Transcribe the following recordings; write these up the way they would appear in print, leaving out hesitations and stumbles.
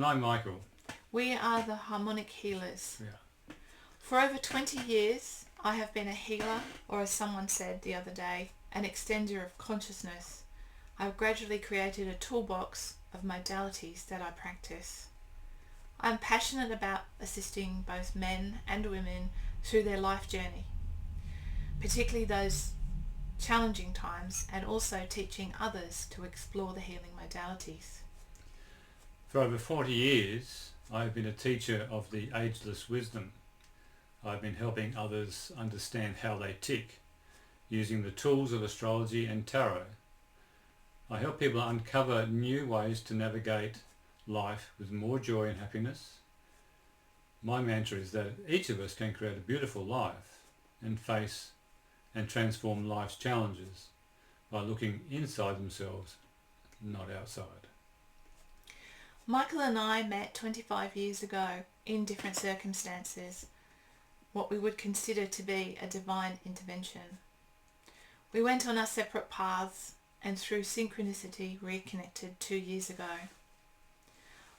And I'm Michael. We are the Harmonic Healers. Yeah. For over 20 years, I have been a healer, or as someone said the other day, an extender of consciousness. I have gradually created a toolbox of modalities that I practice. I'm passionate about assisting both men and women through their life journey, particularly those challenging times, and also teaching others to explore the healing modalities. For over 40 years, I've been a teacher of the ageless wisdom. I've been helping others understand how they tick, using the tools of astrology and tarot. I help people uncover new ways to navigate life with more joy and happiness. My mantra is that each of us can create a beautiful life and face and transform life's challenges by looking inside themselves, not outside. Michael and I met 25 years ago in different circumstances, what we would consider to be a divine intervention. We went on our separate paths and through synchronicity reconnected 2 years ago.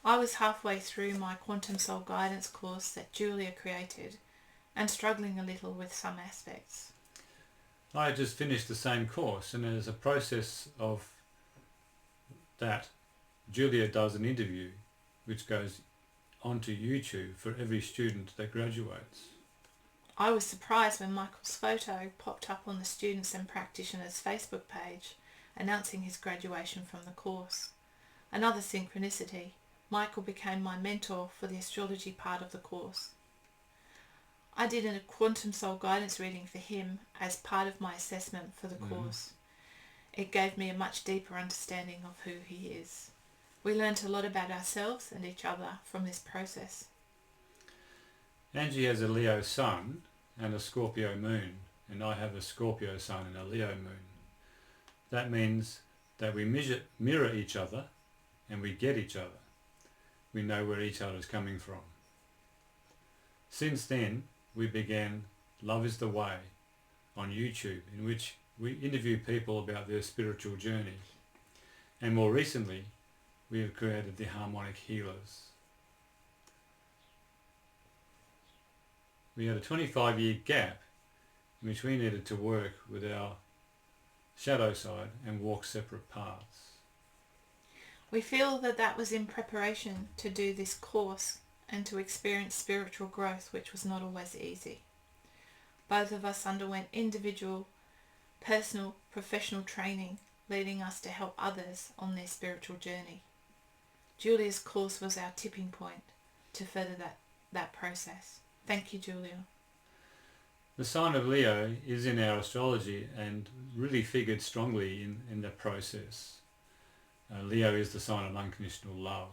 I was halfway through my Quantum Soul Guidance course that Julia created and struggling a little with some aspects. I had just finished the same course, and as a process of that, Julia does an interview which goes onto YouTube for every student that graduates. I was surprised when Michael's photo popped up on the Students and Practitioners Facebook page announcing his graduation from the course. Another synchronicity, Michael became my mentor for the astrology part of the course. I did a Quantum Soul Guidance reading for him as part of my assessment for the course. It gave me a much deeper understanding of who he is. We learnt a lot about ourselves and each other from this process. Angie has a Leo sun and a Scorpio moon, and I have a Scorpio sun and a Leo moon. That means that we mirror each other and we get each other. We know where each other is coming from. Since then, we began Love is the Way on YouTube, in which we interview people about their spiritual journey. And more recently, we have created the Harmonic Healers. We had a 25-year gap in which we needed to work with our shadow side and walk separate paths. We feel that was in preparation to do this course and to experience spiritual growth, which was not always easy. Both of us underwent individual, personal, professional training, leading us to help others on their spiritual journey. Julia's course was our tipping point to further that process. Thank you, Julia. The sign of Leo is in our astrology and really figured strongly in the process. Leo is the sign of unconditional love.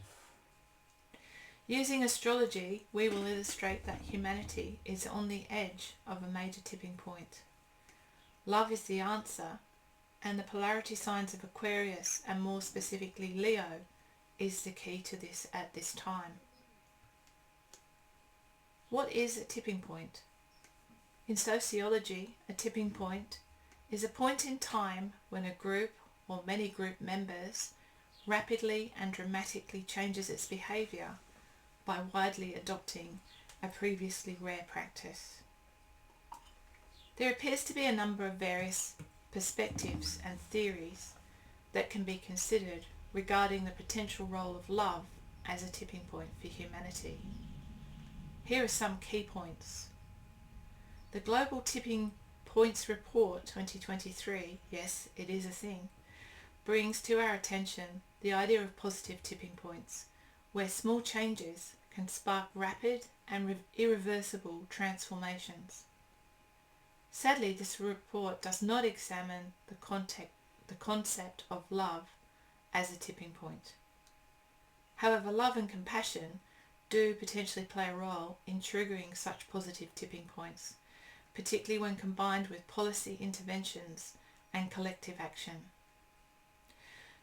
Using astrology, we will illustrate that humanity is on the edge of a major tipping point. Love is the answer, and the polarity signs of Aquarius, and more specifically Leo, is the key to this at this time. What is a tipping point? In sociology, a tipping point is a point in time when a group or many group members rapidly and dramatically changes its behaviour by widely adopting a previously rare practice. There appears to be a number of various perspectives and theories that can be considered regarding the potential role of love as a tipping point for humanity. Here are some key points. The Global Tipping Points Report 2023, yes, it is a thing, brings to our attention the idea of positive tipping points, where small changes can spark rapid and irreversible transformations. Sadly, this report does not examine the concept of love as a tipping point. However, love and compassion do potentially play a role in triggering such positive tipping points, particularly when combined with policy interventions and collective action.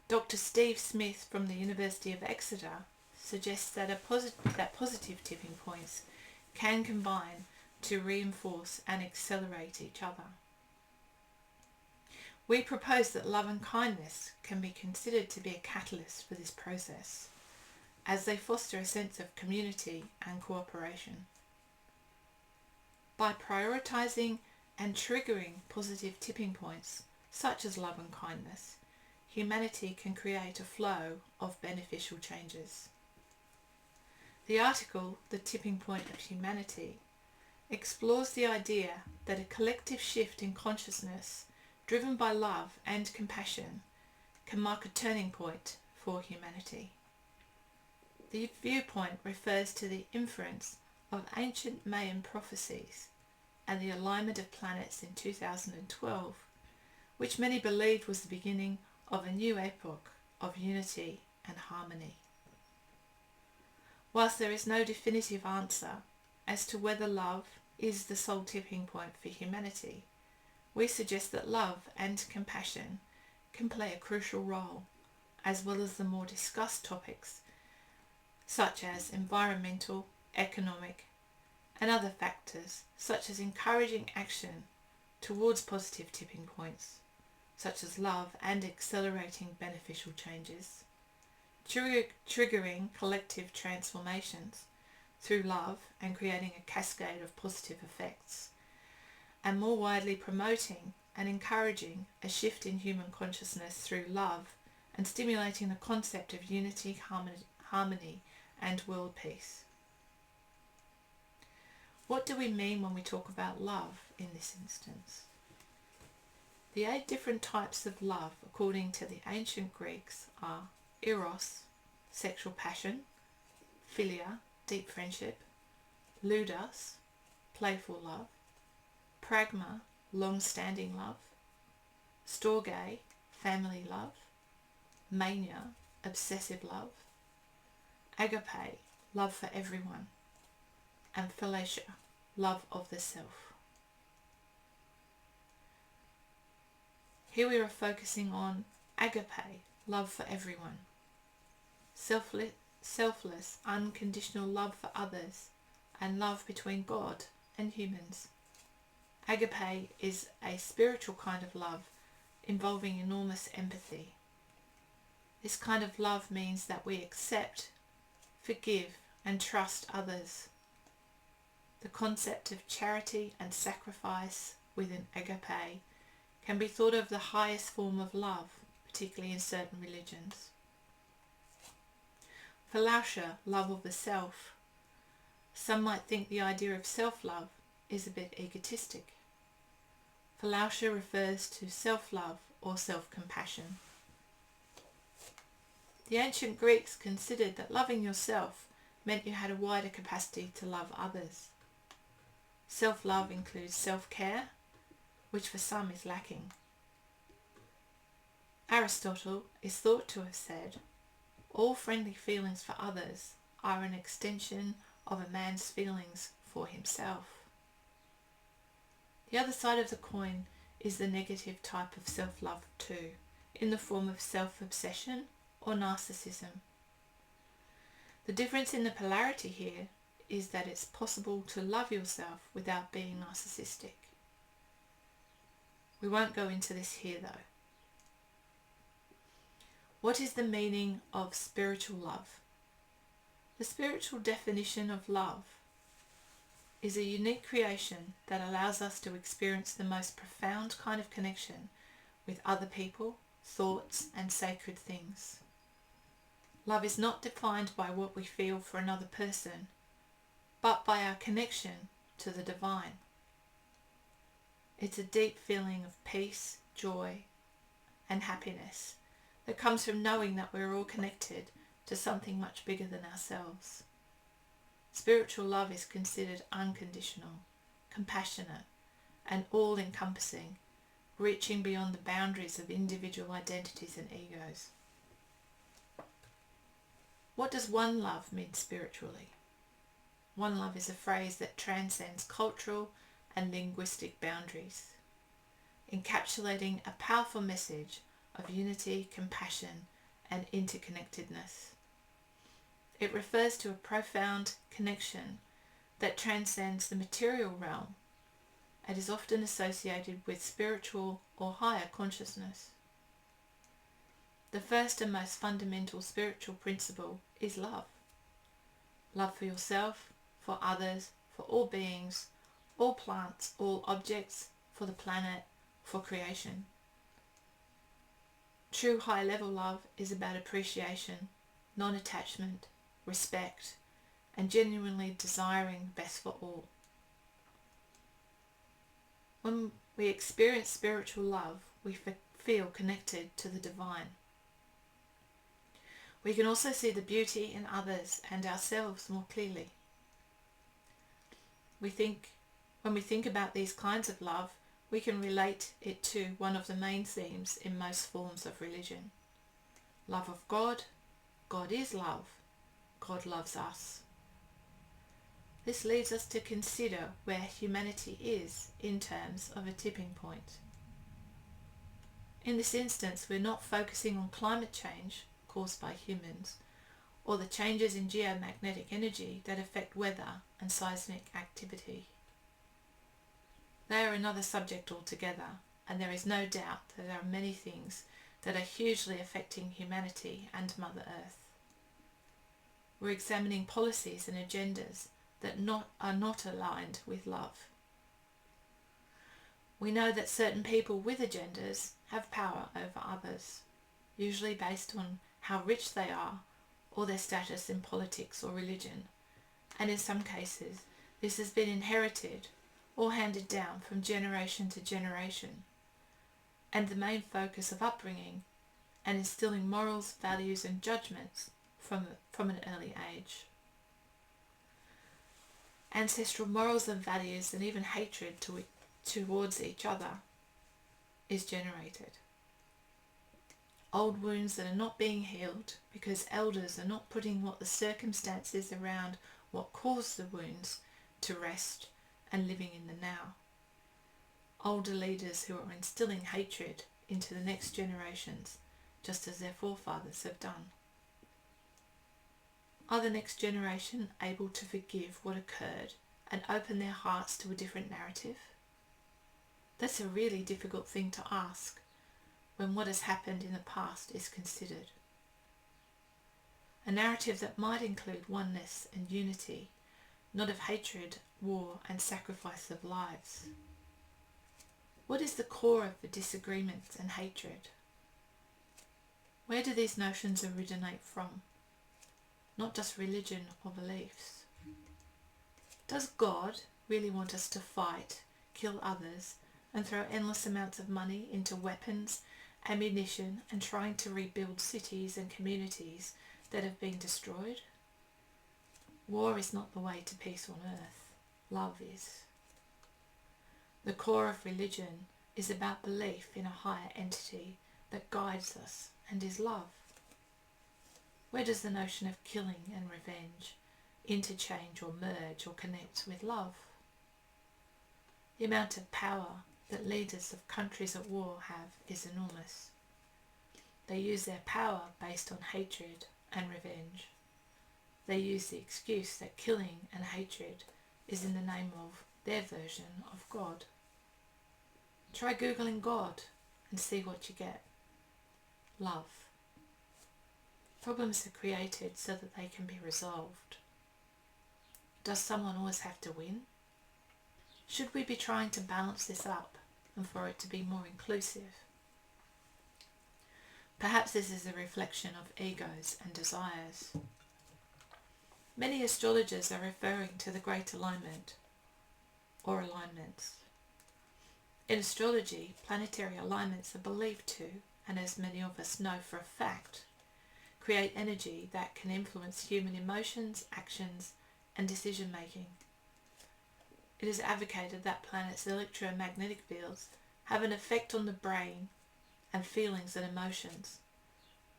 Dr. Steve Smith from the University of Exeter suggests that positive tipping points can combine to reinforce and accelerate each other. We propose that love and kindness can be considered to be a catalyst for this process, as they foster a sense of community and cooperation. By prioritizing and triggering positive tipping points, such as love and kindness, humanity can create a flow of beneficial changes. The article, The Tipping Point of Humanity, explores the idea that a collective shift in consciousness driven by love and compassion can mark a turning point for humanity. The viewpoint refers to the inference of ancient Mayan prophecies and the alignment of planets in 2012, which many believed was the beginning of a new epoch of unity and harmony. Whilst there is no definitive answer as to whether love is the sole tipping point for humanity, we suggest that love and compassion can play a crucial role, as well as the more discussed topics such as environmental, economic, and other factors, such as encouraging action towards positive tipping points, such as love and accelerating beneficial changes, triggering collective transformations through love and creating a cascade of positive effects, and more widely promoting and encouraging a shift in human consciousness through love and stimulating the concept of unity, harmony, and world peace. What do we mean when we talk about love in this instance? The 8 different types of love, according to the ancient Greeks, are eros, sexual passion; philia, deep friendship; ludus, playful love; pragma, long-standing love; storge, family love; mania, obsessive love; agape, love for everyone; and philatia, love of the self. Here we are focusing on agape, love for everyone. Selfless, unconditional love for others, and love between God and humans. Agape is a spiritual kind of love involving enormous empathy. This kind of love means that we accept, forgive, and trust others. The concept of charity and sacrifice within agape can be thought of the highest form of love, particularly in certain religions. Philatia, love of the self. Some might think the idea of self-love is a bit egotistic. Philatia refers to self-love or self-compassion. The ancient Greeks considered that loving yourself meant you had a wider capacity to love others. Self-love includes self-care, which for some is lacking. Aristotle is thought to have said, all friendly feelings for others are an extension of a man's feelings for himself. The other side of the coin is the negative type of self-love too, in the form of self-obsession or narcissism. The difference in the polarity here is that it's possible to love yourself without being narcissistic. We won't go into this here though. What is the meaning of spiritual love? The spiritual definition of love is a unique creation that allows us to experience the most profound kind of connection with other people, thoughts, and sacred things. Love is not defined by what we feel for another person, but by our connection to the divine. It's a deep feeling of peace, joy, and happiness that comes from knowing that we're all connected to something much bigger than ourselves. Spiritual love is considered unconditional, compassionate, and all-encompassing, reaching beyond the boundaries of individual identities and egos. What does one love mean spiritually? One love is a phrase that transcends cultural and linguistic boundaries, encapsulating a powerful message of unity, compassion, and interconnectedness. It refers to a profound connection that transcends the material realm and is often associated with spiritual or higher consciousness. The first and most fundamental spiritual principle is love. love for yourself, for others, for all beings, all plants, all objects, for the planet, for creation. True high-level love is about appreciation, non-attachment, respect, and genuinely desiring best for all. When we experience spiritual love, we feel connected to the divine. We can also see the beauty in others and ourselves more clearly. When we think about these kinds of love, we can relate it to one of the main themes in most forms of religion. Love of God. God is love. God loves us. This leads us to consider where humanity is in terms of a tipping point. In this instance, we're not focusing on climate change caused by humans, or the changes in geomagnetic energy that affect weather and seismic activity. They are another subject altogether, and there is no doubt that there are many things that are hugely affecting humanity and Mother Earth. We're examining policies and agendas that are not aligned with love. We know that certain people with agendas have power over others, usually based on how rich they are or their status in politics or religion, and in some cases this has been inherited or handed down from generation to generation, and the main focus of upbringing and instilling morals, values and judgments from an early age. Ancestral morals and values and even hatred towards each other is generated. Old wounds that are not being healed because elders are not putting what the circumstances around what caused the wounds to rest and living in the now. Older leaders who are instilling hatred into the next generations, just as their forefathers have done. Are the next generation able to forgive what occurred and open their hearts to a different narrative? That's a really difficult thing to ask when what has happened in the past is considered. A narrative that might include oneness and unity, not of hatred, war and sacrifice of lives. What is the core of the disagreements and hatred? Where do these notions originate from? Not just religion or beliefs. Does God really want us to fight, kill others, and throw endless amounts of money into weapons, ammunition, and trying to rebuild cities and communities that have been destroyed? War is not the way to peace on earth. Love is. The core of religion is about belief in a higher entity that guides us and is love. Where does the notion of killing and revenge interchange or merge or connect with love? The amount of power that leaders of countries at war have is enormous. They use their power based on hatred and revenge. They use the excuse that killing and hatred is in the name of their version of God. Try Googling God and see what you get. Love. Problems are created so that they can be resolved. Does someone always have to win? Should we be trying to balance this up and for it to be more inclusive? Perhaps this is a reflection of egos and desires. Many astrologers are referring to the Great Alignment or alignments. In astrology, planetary alignments are believed to, and as many of us know for a fact, create energy that can influence human emotions, actions, and decision making. It is advocated that planets' electromagnetic fields have an effect on the brain and feelings and emotions,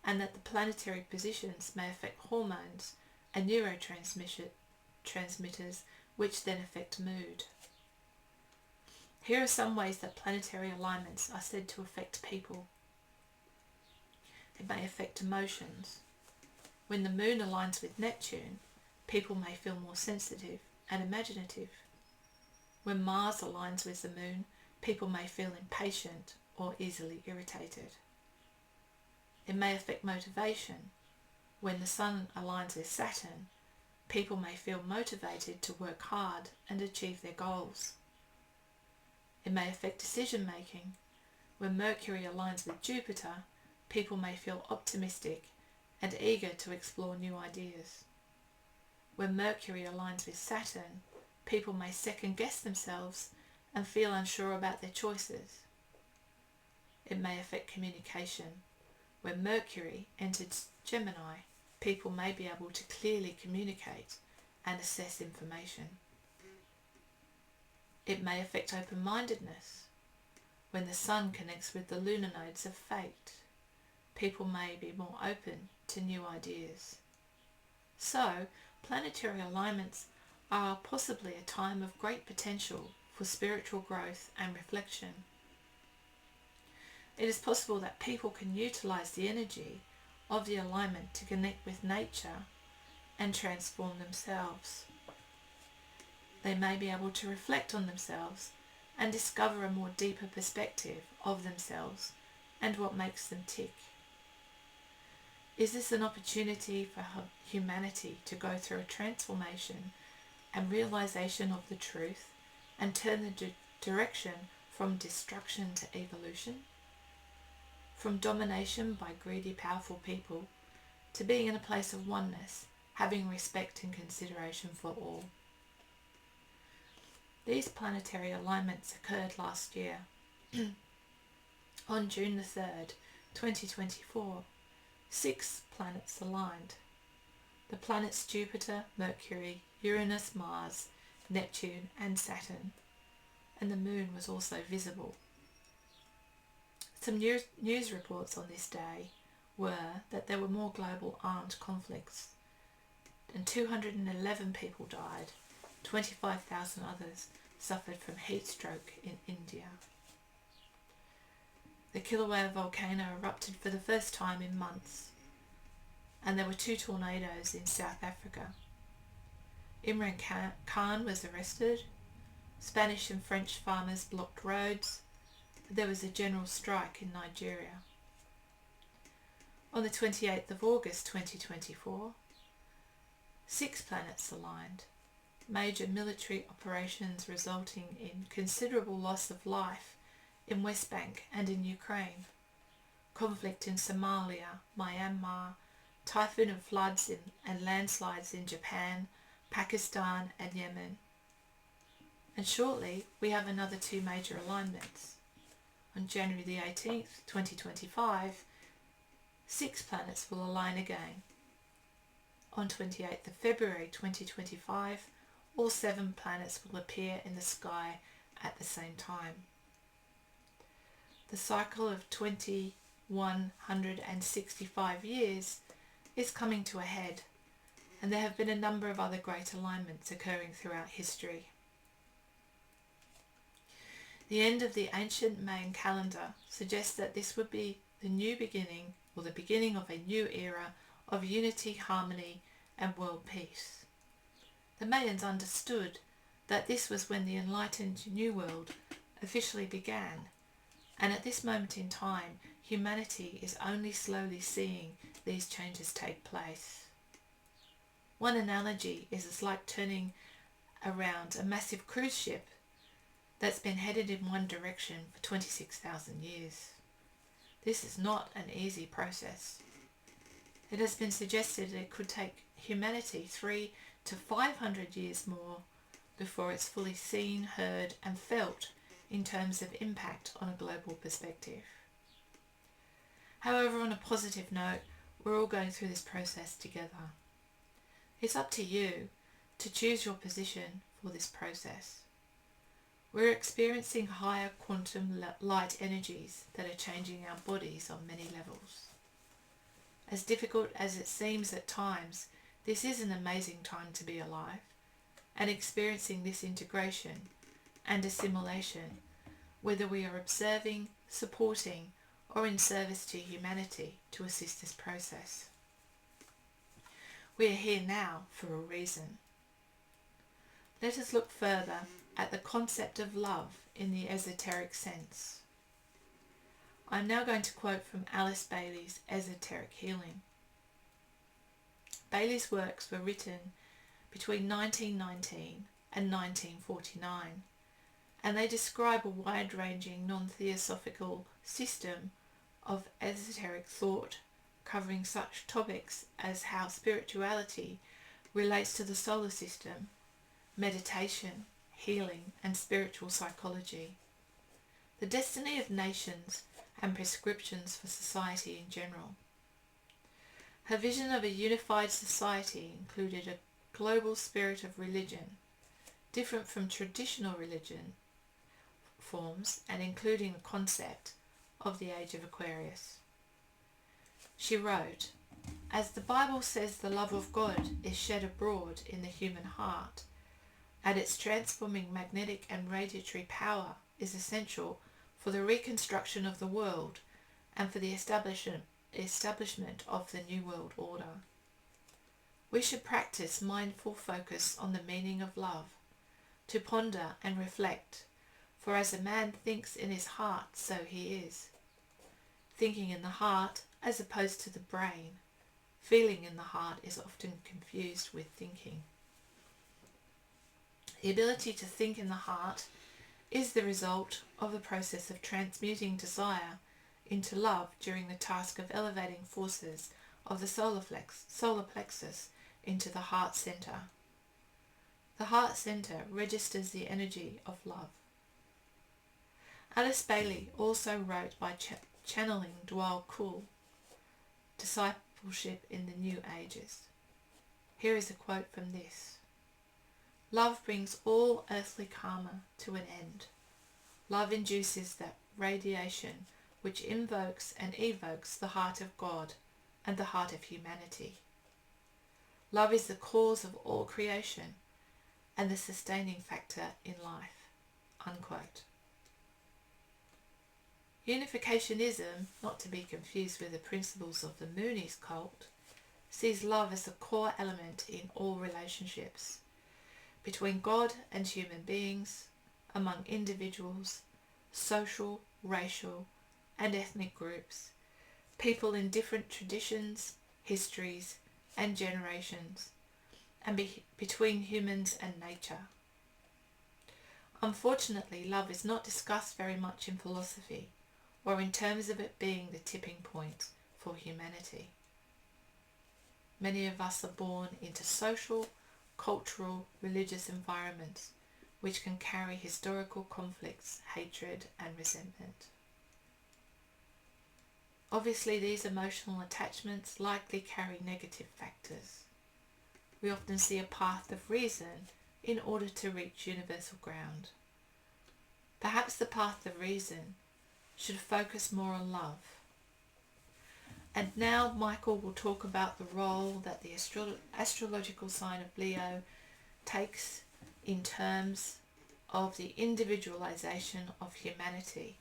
and that the planetary positions may affect hormones and neurotransmitters, which then affect mood. Here are some ways that planetary alignments are said to affect people. It may affect emotions. When the moon aligns with Neptune, people may feel more sensitive and imaginative. When Mars aligns with the moon, people may feel impatient or easily irritated. It may affect motivation. When the sun aligns with Saturn, people may feel motivated to work hard and achieve their goals. It may affect decision making. When Mercury aligns with Jupiter, people may feel optimistic and eager to explore new ideas. When Mercury aligns with Saturn, people may second guess themselves and feel unsure about their choices. It may affect communication. When Mercury enters Gemini, people may be able to clearly communicate and assess information. It may affect open-mindedness. When the Sun connects with the lunar nodes of fate, people may be more open to new ideas. So, planetary alignments are possibly a time of great potential for spiritual growth and reflection. It is possible that people can utilize the energy of the alignment to connect with nature and transform themselves. They may be able to reflect on themselves and discover a more deeper perspective of themselves and what makes them tick. Is this an opportunity for humanity to go through a transformation and realization of the truth and turn the direction from destruction to evolution? From domination by greedy, powerful people to being in a place of oneness, having respect and consideration for all. These planetary alignments occurred last year. On June the 3rd, 2024, 6 planets aligned. The planets Jupiter, Mercury, Uranus, Mars, Neptune and Saturn, and the moon was also visible. Some news reports on this day were that there were more global armed conflicts and 211 people died. 25,000 others suffered from heat stroke in India. The Kilauea volcano erupted for the first time in months, and there were 2 tornadoes in South Africa. Imran Khan was arrested. Spanish and French farmers blocked roads. There was a general strike in Nigeria. On the 28th of August 2024, 6 planets aligned. Major military operations resulting in considerable loss of life in West Bank and in Ukraine. Conflict in Somalia, Myanmar, typhoon and floods and landslides in Japan, Pakistan and Yemen. And shortly we have another 2 major alignments. On January the 18th, 2025, 6 planets will align again. On 28th of February 2025, all 7 planets will appear in the sky at the same time. The cycle of 2165 years is coming to a head, and there have been a number of other great alignments occurring throughout history. The end of the ancient Mayan calendar suggests that this would be the new beginning, or the beginning of a new era of unity, harmony, and world peace. The Mayans understood that this was when the enlightened New World officially began, and at this moment in time, humanity is only slowly seeing these changes take place. One analogy is it's like turning around a massive cruise ship that's been headed in one direction for 26,000 years. This is not an easy process. It has been suggested it could take humanity 300 to 500 years more before it's fully seen, heard and felt in terms of impact on a global perspective. However, on a positive note, we're all going through this process together. It's up to you to choose your position for this process. We're experiencing higher quantum light energies that are changing our bodies on many levels. As difficult as it seems at times, this is an amazing time to be alive and experiencing this integration and assimilation, whether we are observing, supporting, or in service to humanity to assist this process. We are here now for a reason. Let us look further at the concept of love in the esoteric sense. I'm now going to quote from Alice Bailey's Esoteric Healing. Bailey's works were written between 1919 and 1949, and they describe a wide-ranging non-theosophical system of esoteric thought covering such topics as how spirituality relates to the solar system, meditation, healing, and spiritual psychology, the destiny of nations, and prescriptions for society in general. Her vision of a unified society included a global spirit of religion, different from traditional religion forms and including the concept of the Age of Aquarius. She wrote, "As the Bible says, the love of God is shed abroad in the human heart, and its transforming magnetic and radiatory power is essential for the reconstruction of the world and for the establishment of the New World Order. We should practice mindful focus on the meaning of love, to ponder and reflect, for as a man thinks in his heart, so he is. Thinking in the heart as opposed to the brain, feeling in the heart is often confused with thinking. The ability to think in the heart is the result of the process of transmuting desire into love during the task of elevating forces of the solar plexus into the heart center. The heart center registers the energy of love." Alice Bailey also wrote by channeling Dwal Kul, Discipleship in the New Ages. Here is a quote from this. "Love brings all earthly karma to an end. Love induces that radiation which invokes and evokes the heart of God and the heart of humanity. Love is the cause of all creation and the sustaining factor in life." Unquote. Unificationism, not to be confused with the principles of the Moonies cult, sees love as a core element in all relationships, between God and human beings, among individuals, social, racial, and ethnic groups, people in different traditions, histories, and generations, and between humans and nature. Unfortunately, love is not discussed very much in philosophy, or in terms of it being the tipping point for humanity. Many of us are born into social, cultural, religious environments which can carry historical conflicts, hatred, and resentment. Obviously, these emotional attachments likely carry negative factors. We often see a path of reason in order to reach universal ground. Perhaps the path of reason should focus more on love. And now Michael will talk about the role that the astrological sign of Leo takes in terms of the individualization of humanity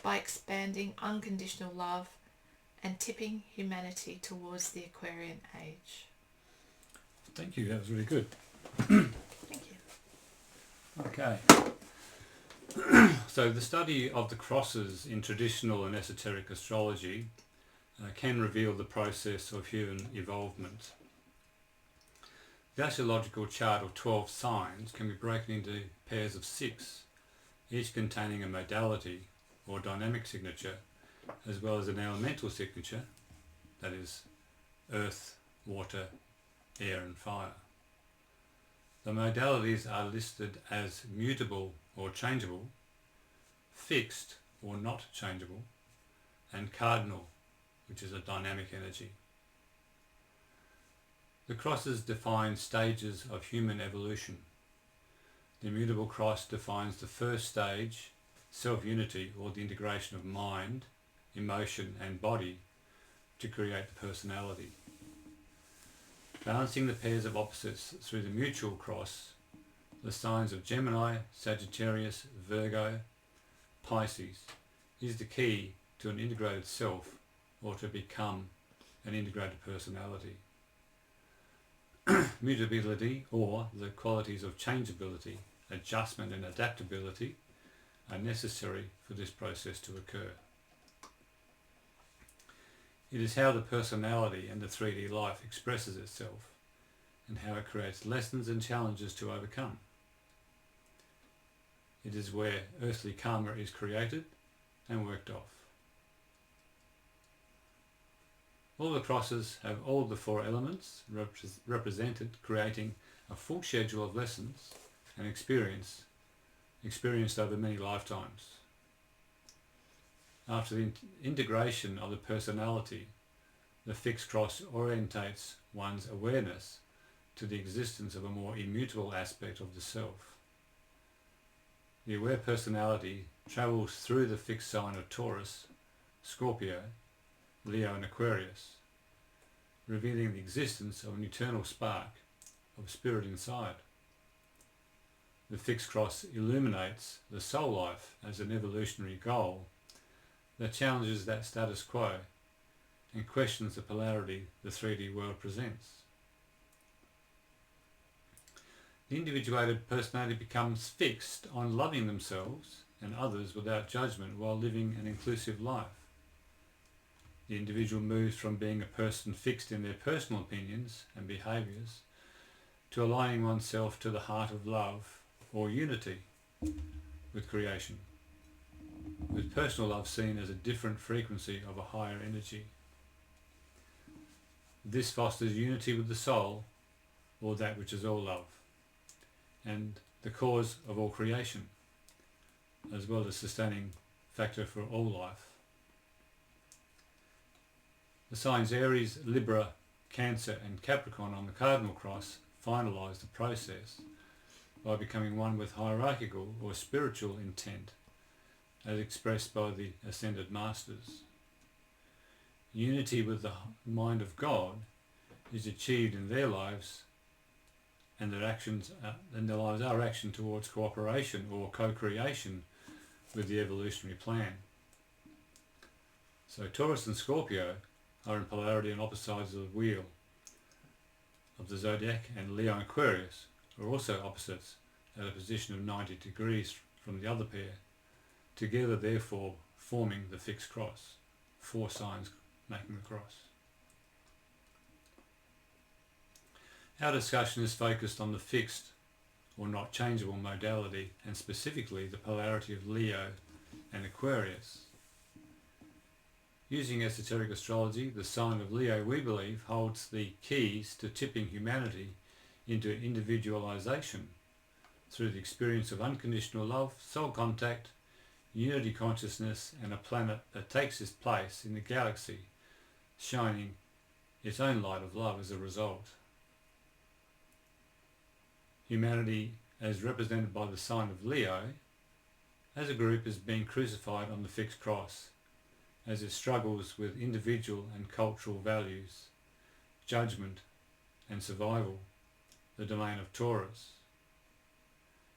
by expanding unconditional love and tipping humanity towards the Aquarian age. Thank you, that was really good. Thank you. Okay. So the study of the crosses in traditional and esoteric astrology can reveal the process of human evolvement. The astrological chart of 12 signs can be broken into pairs of 6, each containing a modality or dynamic signature, as well as an elemental signature, that is earth, water, air and fire. The modalities are listed as mutable or changeable, fixed or not changeable, and cardinal, which is a dynamic energy. The crosses define stages of human evolution. The immutable cross defines the first stage, self-unity, or the integration of mind, emotion and body to create the personality. Balancing the pairs of opposites through the mutual cross, the signs of Gemini, Sagittarius, Virgo, Pisces, is the key to an integrated self, or to become an integrated personality. Mutability, or the qualities of changeability, adjustment and adaptability, are necessary for this process to occur. It is how the personality and the 3D life expresses itself and how it creates lessons and challenges to overcome. It is where earthly karma is created and worked off. All the crosses have all the four elements represented, creating a full schedule of lessons and experienced over many lifetimes. After the integration of the personality, the fixed cross orientates one's awareness to the existence of a more immutable aspect of the self. The aware personality travels through the fixed sign of Taurus, Scorpio, Leo and Aquarius, revealing the existence of an eternal spark of spirit inside. The fixed cross illuminates the soul life as an evolutionary goal that challenges that status quo and questions the polarity the 3D world presents. The individuated personality becomes fixed on loving themselves and others without judgment while living an inclusive life. The individual moves from being a person fixed in their personal opinions and behaviours to aligning oneself to the heart of love or unity with creation, with personal love seen as a different frequency of a higher energy. This fosters unity with the soul, or that which is all love, and the cause of all creation, as well as sustaining factor for all life. The signs Aries, Libra, Cancer and Capricorn on the cardinal cross finalise the process by becoming one with hierarchical or spiritual intent as expressed by the Ascended Masters. Unity with the mind of God is achieved in their lives, and their lives are action towards cooperation or co-creation with the evolutionary plan. So Taurus and Scorpio are in polarity on opposite sides of the wheel of the zodiac, and Leo and Aquarius are also opposites at a position of 90 degrees from the other pair, together therefore forming the fixed cross, four signs making the cross. Our discussion is focused on the fixed or not changeable modality, and specifically the polarity of Leo and Aquarius. Using esoteric astrology, the sign of Leo, we believe, holds the keys to tipping humanity into individualization through the experience of unconditional love, soul contact, unity consciousness, and a planet that takes its place in the galaxy, shining its own light of love as a result. Humanity, as represented by the sign of Leo, as a group is being crucified on the fixed cross, as it struggles with individual and cultural values, judgment and survival, the domain of Taurus.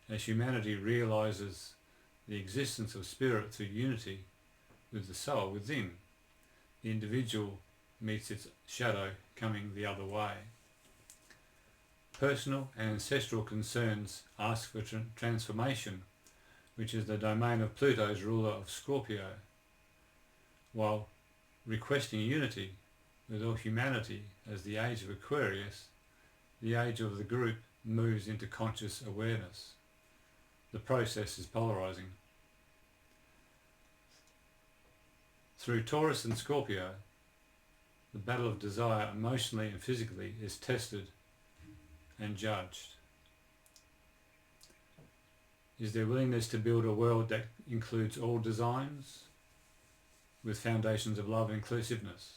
As humanity realizes the existence of spirit through unity with the soul within, the individual meets its shadow coming the other way. Personal and ancestral concerns ask for transformation, which is the domain of Pluto's ruler of Scorpio, while requesting unity with all humanity as the age of Aquarius, the age of the group moves into conscious awareness. The process is polarizing. Through Taurus and Scorpio, the battle of desire emotionally and physically is tested and judged. Is there willingness to build a world that includes all designs with foundations of love and inclusiveness?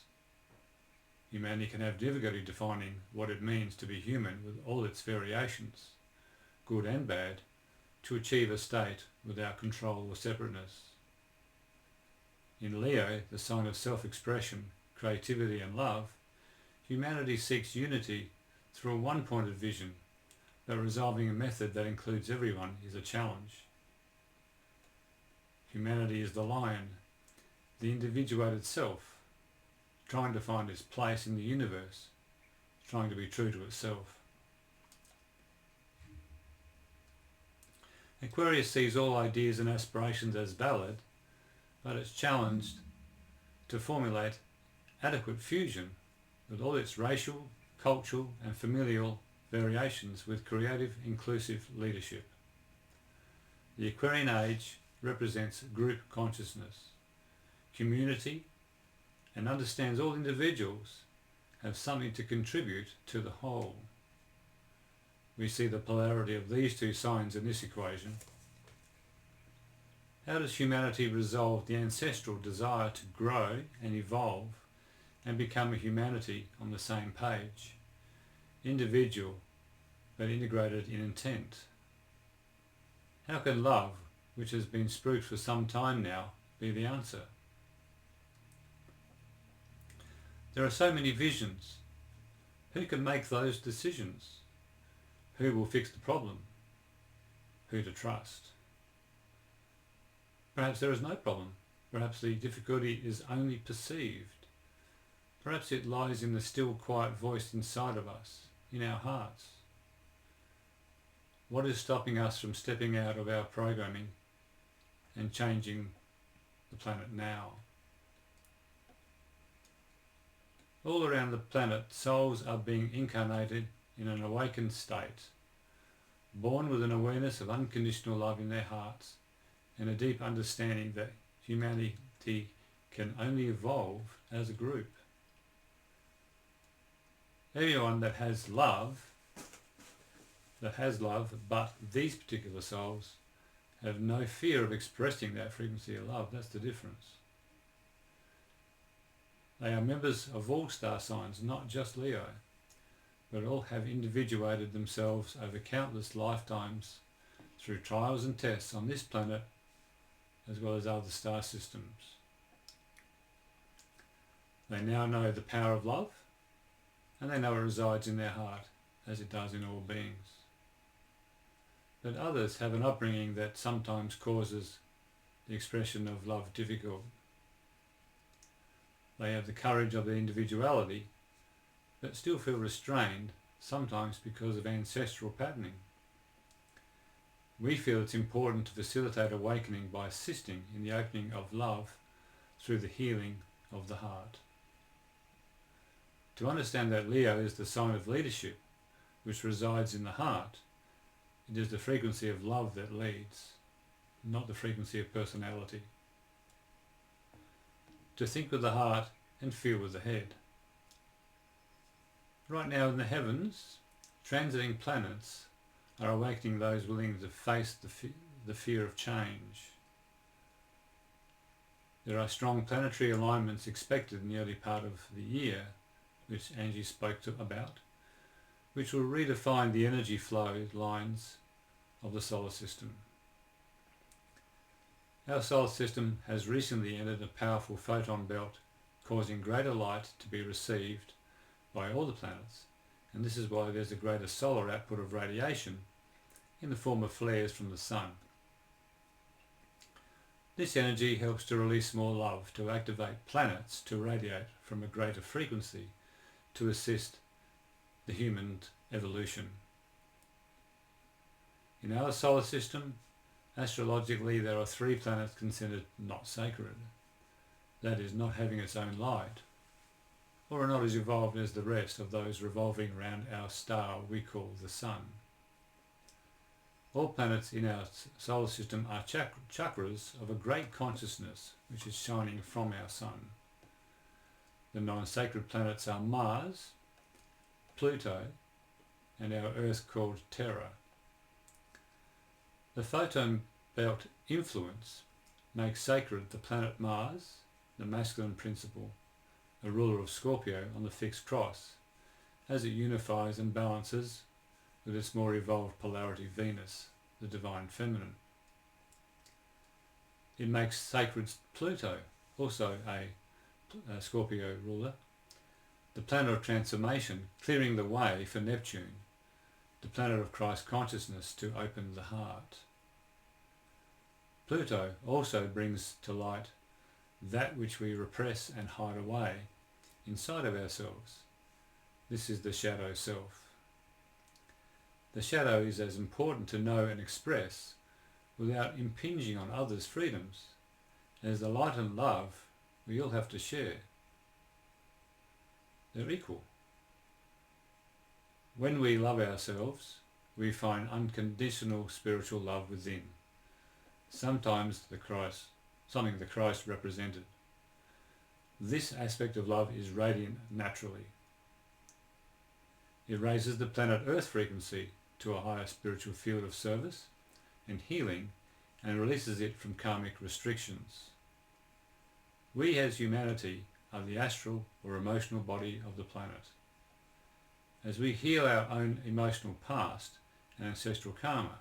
Humanity can have difficulty defining what it means to be human with all its variations, good and bad, to achieve a state without control or separateness. In Leo, the sign of self-expression, creativity and love, humanity seeks unity through a one-pointed vision, but resolving a method that includes everyone is a challenge. Humanity is the lion, the individuated self, trying to find its place in the universe, trying to be true to itself. Aquarius sees all ideas and aspirations as valid, but it's challenged to formulate adequate fusion with all its racial, cultural and familial variations with creative, inclusive leadership. The Aquarian age represents group consciousness, community, and understands all individuals have something to contribute to the whole. We see the polarity of these two signs in this equation. How does humanity resolve the ancestral desire to grow and evolve and become a humanity on the same page, individual but integrated in intent? How can love, which has been spruiked for some time now, be the answer? There are so many visions. Who can make those decisions? Who will fix the problem? Who to trust? Perhaps there is no problem. Perhaps the difficulty is only perceived. Perhaps it lies in the still quiet voice inside of us, in our hearts. What is stopping us from stepping out of our programming and changing the planet now? All around the planet, souls are being incarnated in an awakened state, born with an awareness of unconditional love in their hearts and a deep understanding that humanity can only evolve as a group. Everyone that has love, but these particular souls have no fear of expressing that frequency of love. That's the difference. They are members of all star signs, not just Leo, but all have individuated themselves over countless lifetimes through trials and tests on this planet as well as other star systems. They now know the power of love, and they know it resides in their heart as it does in all beings. But others have an upbringing that sometimes causes the expression of love difficult. They have the courage of their individuality, but still feel restrained, sometimes because of ancestral patterning. We feel it's important to facilitate awakening by assisting in the opening of love through the healing of the heart. To understand that Leo is the sign of leadership, which resides in the heart, it is the frequency of love that leads, not the frequency of personality. To think with the heart and feel with the head. Right now in the heavens, transiting planets are awakening those willing to face the fear of change. There are strong planetary alignments expected in the early part of the year, which Angie spoke about, which will redefine the energy flow lines of the solar system. Our solar system has recently entered a powerful photon belt, causing greater light to be received by all the planets, and this is why there's a greater solar output of radiation in the form of flares from the sun. This energy helps to release more love, to activate planets to radiate from a greater frequency, to assist the human evolution. In our solar system, astrologically there are 3 planets considered not sacred. That is, not having its own light, or are not as evolved as the rest of those revolving around our star we call the Sun. All planets in our solar system are chakras of a great consciousness which is shining from our Sun. The non-sacred planets are Mars, Pluto, and our Earth called Terra. The photon belt influence makes sacred the planet Mars, the masculine principle, a ruler of Scorpio on the fixed cross, as it unifies and balances with its more evolved polarity Venus, the divine feminine. It makes sacred Pluto, also a Scorpio ruler, the planet of transformation, clearing the way for Neptune, the planet of Christ consciousness, to open the heart. Pluto also brings to light that which we repress and hide away inside of ourselves. This is the shadow self. The shadow is as important to know and express without impinging on others' freedoms as the light and love we all have to share. They're equal. When we love ourselves, we find unconditional spiritual love within, sometimes something the Christ represented. This aspect of love is radiant naturally. It raises the planet Earth frequency to a higher spiritual field of service and healing and releases it from karmic restrictions. We as humanity are the astral or emotional body of the planet. As we heal our own emotional past and ancestral karma,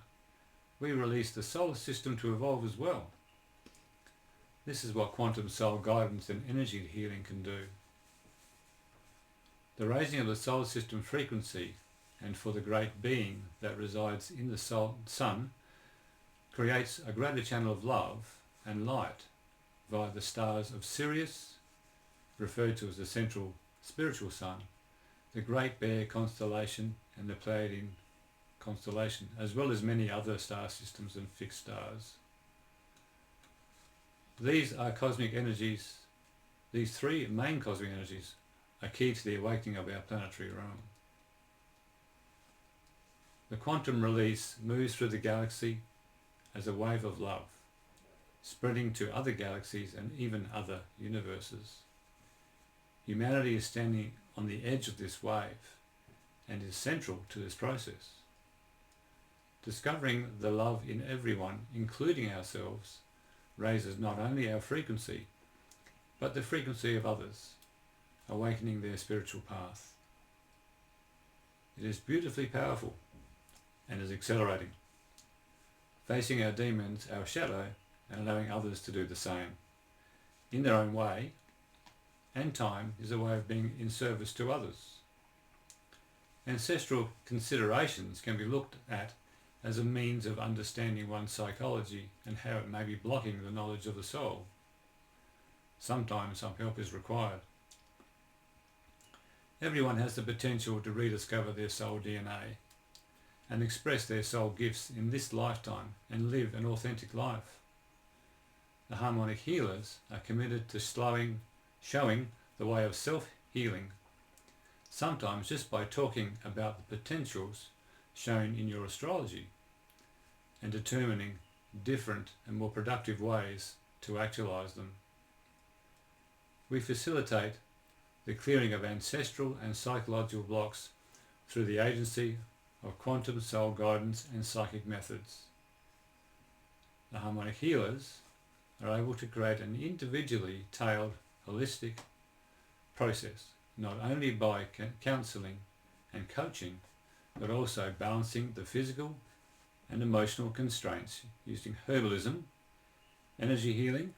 we release the solar system to evolve as well. This is what quantum soul guidance and energy healing can do. The raising of the solar system frequency and for the great being that resides in the sun creates a greater channel of love and light via the stars of Sirius, referred to as the central spiritual sun, the Great Bear constellation and the Pleiadian constellation, as well as many other star systems and fixed stars. These are cosmic energies. These three main cosmic energies are key to the awakening of our planetary realm. The quantum release moves through the galaxy as a wave of love, spreading to other galaxies and even other universes. Humanity is standing on the edge of this wave and is central to this process. Discovering the love in everyone, including ourselves, raises not only our frequency, but the frequency of others, awakening their spiritual path. It is beautifully powerful and is accelerating, facing our demons, our shadow, and allowing others to do the same. In their own way, and time is a way of being in service to others. Ancestral considerations can be looked at as a means of understanding one's psychology and how it may be blocking the knowledge of the soul. Sometimes some help is required. Everyone has the potential to rediscover their soul DNA and express their soul gifts in this lifetime and live an authentic life. The harmonic healers are committed to showing the way of self-healing, sometimes just by talking about the potentials shown in your astrology and determining different and more productive ways to actualize them. We facilitate the clearing of ancestral and psychological blocks through the agency of quantum soul guidance and psychic methods. The harmonic healers are able to create an individually tailored, holistic process, not only by counselling and coaching, but also balancing the physical and emotional constraints using herbalism, energy healing,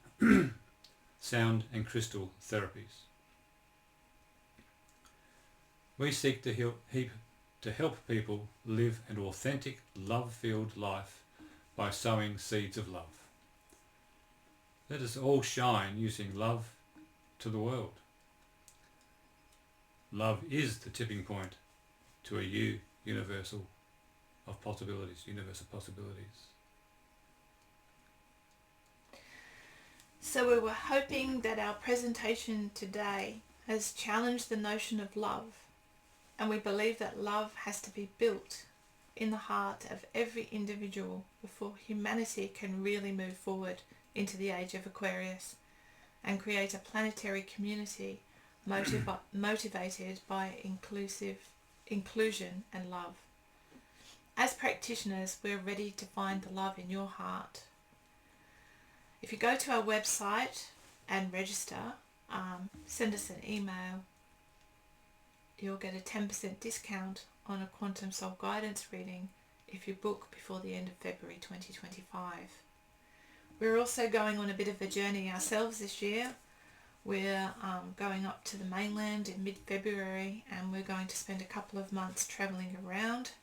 sound and crystal therapies. We seek to help people live an authentic, love-filled life by sowing seeds of love. Let us all shine using love to the world. Love is the tipping point to a universe of possibilities. So we were hoping that our presentation today has challenged the notion of love, and we believe that love has to be built in the heart of every individual before humanity can really move forward into the age of Aquarius and create a planetary community motivated by inclusion and love. As practitioners, we're ready to find the love in your heart. If you go to our website and register, send us an email, you'll get a 10% discount on a Quantum Soul Guidance reading if you book before the end of February 2025. We're also going on a bit of a journey ourselves this year. We're going up to the mainland in mid-February, and we're going to spend a couple of months travelling around,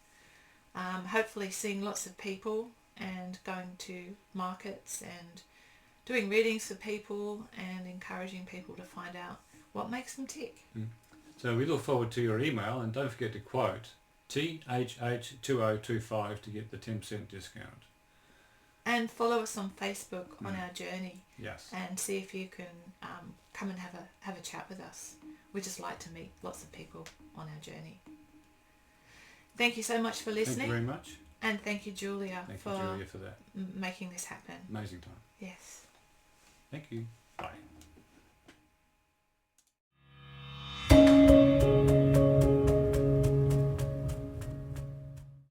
hopefully seeing lots of people and going to markets and doing readings for people and encouraging people to find out what makes them tick. So we look forward to your email, and don't forget to quote THH2025 to get the 10% discount. And follow us on Facebook on our journey. Yes. And see if you can come and have a chat with us. We just like to meet lots of people on our journey. Thank you so much for Thank listening. you very much. And thank you, Julia, Thank for you, Julia, for that. making this happen. Amazing time. Yes. Thank you. Bye.